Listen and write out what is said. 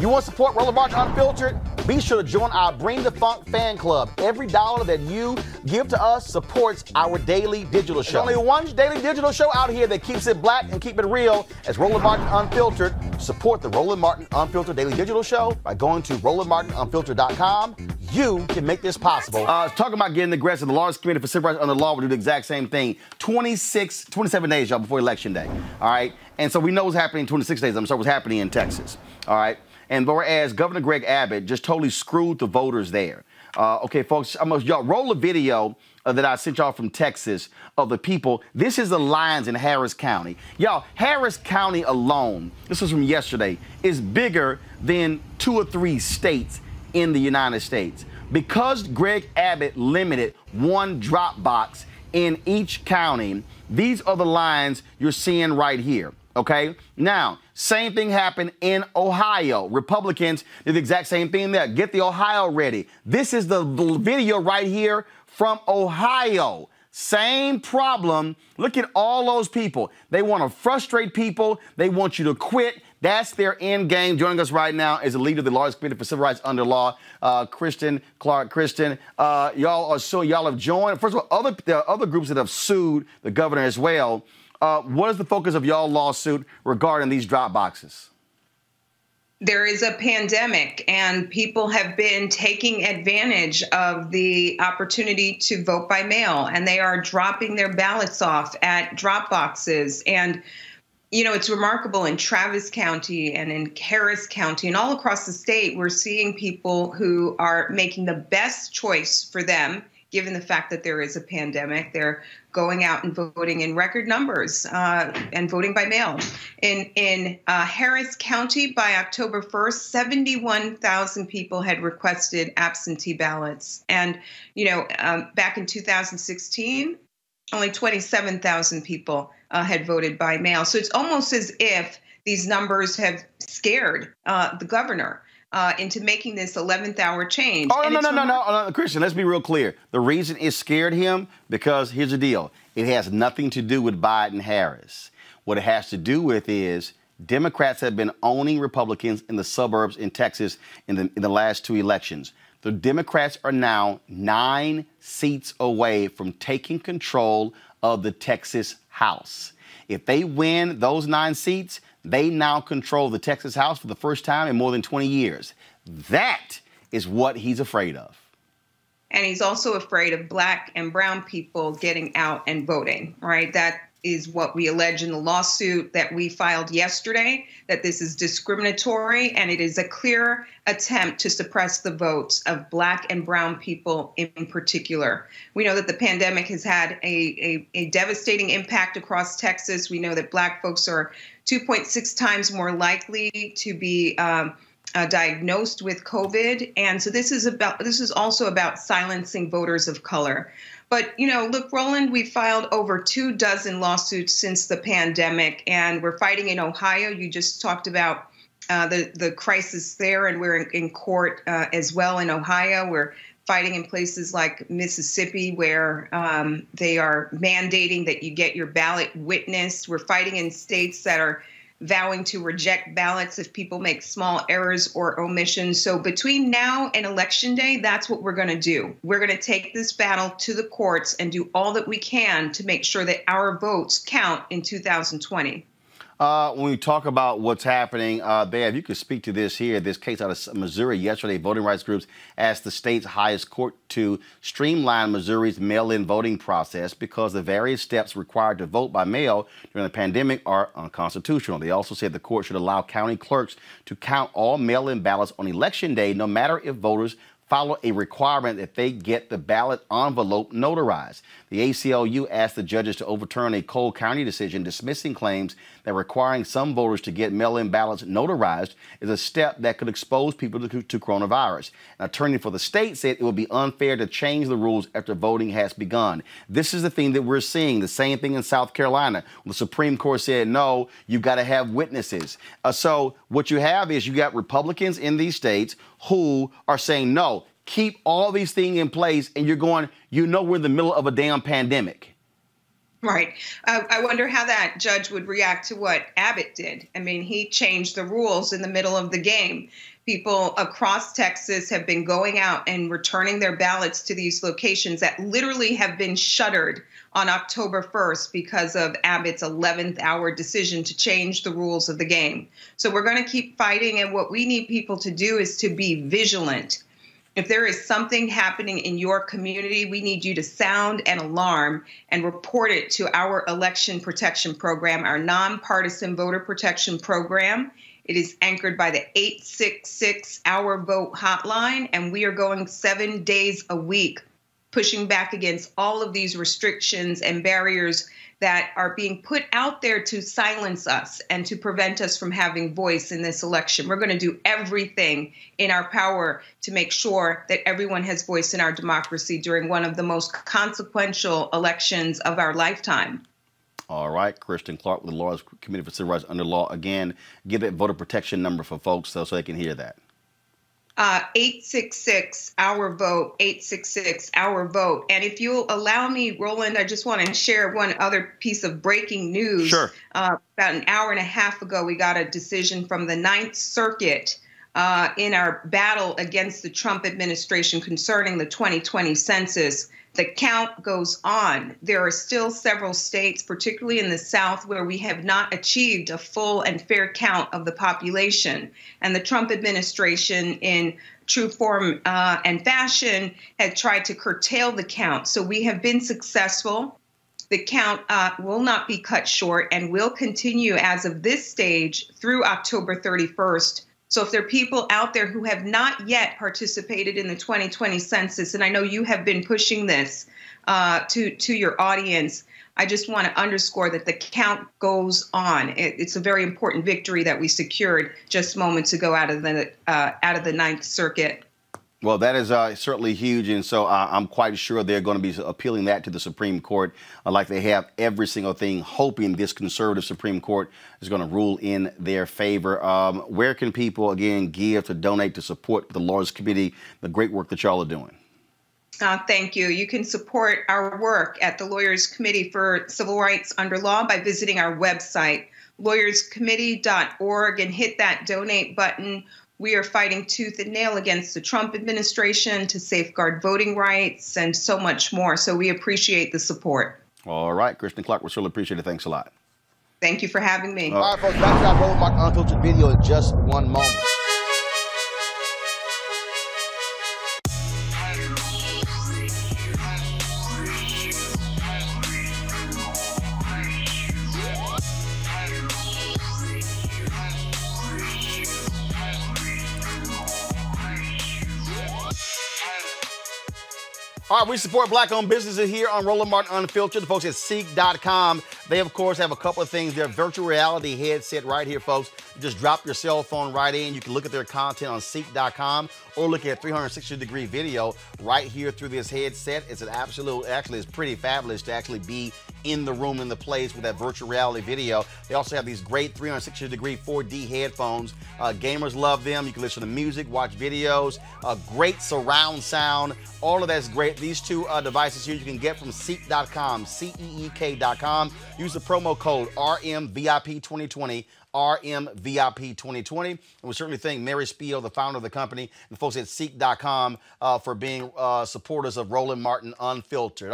You want to support Roland Martin Unfiltered? Be sure to join our Bring the Funk fan club. Every dollar that you give to us supports our daily digital show. There's only one daily digital show out here that keeps it black and keep it real. As Roland Martin Unfiltered. Support the Roland Martin Unfiltered daily digital show by going to RolandMartinUnfiltered.com. You can make this possible. Talking about getting aggressive, the Largest Committee for Civil Rights Under Law will do the exact same thing. 27 days, y'all, before Election Day. All right? And so we know what's happening in 26 days. I'm sorry, what's happening in Texas. All right? And whereas Governor Greg Abbott just totally screwed the voters there. Okay, folks, y'all roll a video that I sent y'all from Texas of the people. This is the lines in Harris County. Y'all, Harris County alone, this was from yesterday, is bigger than 2 or 3 states in the United States. Because Greg Abbott limited one drop box in each county, these are the lines you're seeing right here. Okay, now, same thing happened in Ohio. Republicans did the exact same thing there. Get the Ohio ready. This is the video right here from Ohio. Same problem. Look at all those people. They want to frustrate people. They want you to quit. That's their end game. Joining us right now is the leader of the Largest Committee for Civil Rights Under Law, Kristen Clarke. Kristen, y'all have joined. First of all, there are other groups that have sued the governor as well. What is the focus of y'all lawsuit regarding these drop boxes? There is a pandemic, and people have been taking advantage of the opportunity to vote by mail, and they are dropping their ballots off at drop boxes. And, you know, it's remarkable in Travis County and in Harris County and all across the state, we're seeing people who are making the best choice for them, given the fact that there is a pandemic. They're going out and voting in record numbers and voting by mail. In Harris County, by October 1st, 71,000 people had requested absentee ballots. And, you know, back in 2016, only 27,000 people had voted by mail. So it's almost as if these numbers have scared the governor into making this 11th hour change. Oh, no, Christian, let's be real clear. The reason it scared him, because here's the deal. It has nothing to do with Biden-Harris. What it has to do with is Democrats have been owning Republicans in the suburbs in Texas in the last 2 elections. The Democrats are now 9 seats away from taking control of the Texas House. If they win those 9 seats, they now control the Texas House for the first time in more than 20 years. That is what he's afraid of. And he's also afraid of black and brown people getting out and voting, right? That is what we allege in the lawsuit that we filed yesterday, that this is discriminatory, and it is a clear attempt to suppress the votes of black and brown people in particular. We know that the pandemic has had a devastating impact across Texas. We know that black folks are 2.6 times more likely to be diagnosed with COVID. And so this is also about silencing voters of color. But, you know, look, Roland, we filed over 24 lawsuits since the pandemic, and we're fighting in Ohio. You just talked about the crisis there, and we're in court as well in Ohio. We're fighting in places like Mississippi, where they are mandating that you get your ballot witnessed. We're fighting in states that are vowing to reject ballots if people make small errors or omissions. So between now and Election Day, that's what we're going to do. We're going to take this battle to the courts and do all that we can to make sure that our votes count in 2020. When we talk about what's happening, Bev, you could speak to this here. This case out of Missouri yesterday, voting rights groups asked the state's highest court to streamline Missouri's mail-in voting process because the various steps required to vote by mail during the pandemic are unconstitutional. They also said the court should allow county clerks to count all mail-in ballots on Election Day, no matter if voters follow a requirement that they get the ballot envelope notarized. The ACLU asked the judges to overturn a Cole County decision dismissing claims that requiring some voters to get mail-in ballots notarized is a step that could expose people to coronavirus. An attorney for the state said it would be unfair to change the rules after voting has begun. This is the thing that we're seeing, the same thing in South Carolina. The Supreme Court said, no, you've got to have witnesses. So what you have is you got Republicans in these states who are saying, no, keep all these things in place, and you're going, you know, we're in the middle of a damn pandemic. Right. I wonder how that judge would react to what Abbott did. I mean, he changed the rules in the middle of the game. People across Texas have been going out and returning their ballots to these locations that literally have been shuttered on October 1st because of Abbott's 11th hour decision to change the rules of the game. So we're going to keep fighting. And what we need people to do is to be vigilant. If there is something happening in your community, we need you to sound an alarm and report it to our election protection program, our nonpartisan voter protection program. It is anchored by the 866 Our Vote hotline, and we are going 7 days a week, pushing back against all of these restrictions and barriers that are being put out there to silence us and to prevent us from having voice in this election. We're going to do everything in our power to make sure that everyone has voice in our democracy during one of the most consequential elections of our lifetime. All right, Kristen Clarke with the Lawyers Committee for Civil Rights Under Law. Again, give that voter protection number for folks so they can hear that. 866 Our Vote, 866 Our Vote. And if you'll allow me, Roland, I just want to share one other piece of breaking news. Sure. About an hour and a half ago, we got a decision from the Ninth Circuit in our battle against the Trump administration concerning the 2020 census. The count goes on. There are still several states, particularly in the South, where we have not achieved a full and fair count of the population. And the Trump administration, in true form and fashion, had tried to curtail the count. So we have been successful. The count will not be cut short and will continue as of this stage through October 31st. So if there are people out there who have not yet participated in the 2020 census, and I know you have been pushing this to your audience, I just want to underscore that the count goes on. It's a very important victory that we secured just moments ago out of the Ninth Circuit. Well, that is certainly huge, and so I'm quite sure they're going to be appealing that to the Supreme Court like they have every single thing, hoping this conservative Supreme Court is going to rule in their favor. Where can people, again, give to donate to support the Lawyers Committee, the great work that y'all are doing? Thank you. You can support our work at the Lawyers Committee for Civil Rights Under Law by visiting our website, lawyerscommittee.org, and hit that donate button. We are fighting tooth and nail against the Trump administration to safeguard voting rights and so much more. So we appreciate the support. All right, Kristen Clarke, we certainly appreciate it. Thanks a lot. Thank you for having me. All right, folks, back to our Roland Martin Unfiltered video in just one moment. All right, we support Black-owned businesses here on Roland Martin Unfiltered. The folks at Ceek.com, they, of course, have a couple of things. Their virtual reality headset right here, folks. You just drop your cell phone right in. You can look at their content on Ceek.com or look at 360-degree video right here through this headset. It's an absolute, actually, it's pretty fabulous to actually be in the room, in the place with that virtual reality video. They also have these great 360-degree 4D headphones. Gamers love them. You can listen to music, watch videos, great surround sound. All of that's great. These two devices here you can get from Ceek.com, CEEK.com. Use the promo code RMVIP2020, RMVIP2020. And we certainly thank Mary Spiel, the founder of the company, and the folks at Ceek.com for being supporters of Roland Martin Unfiltered.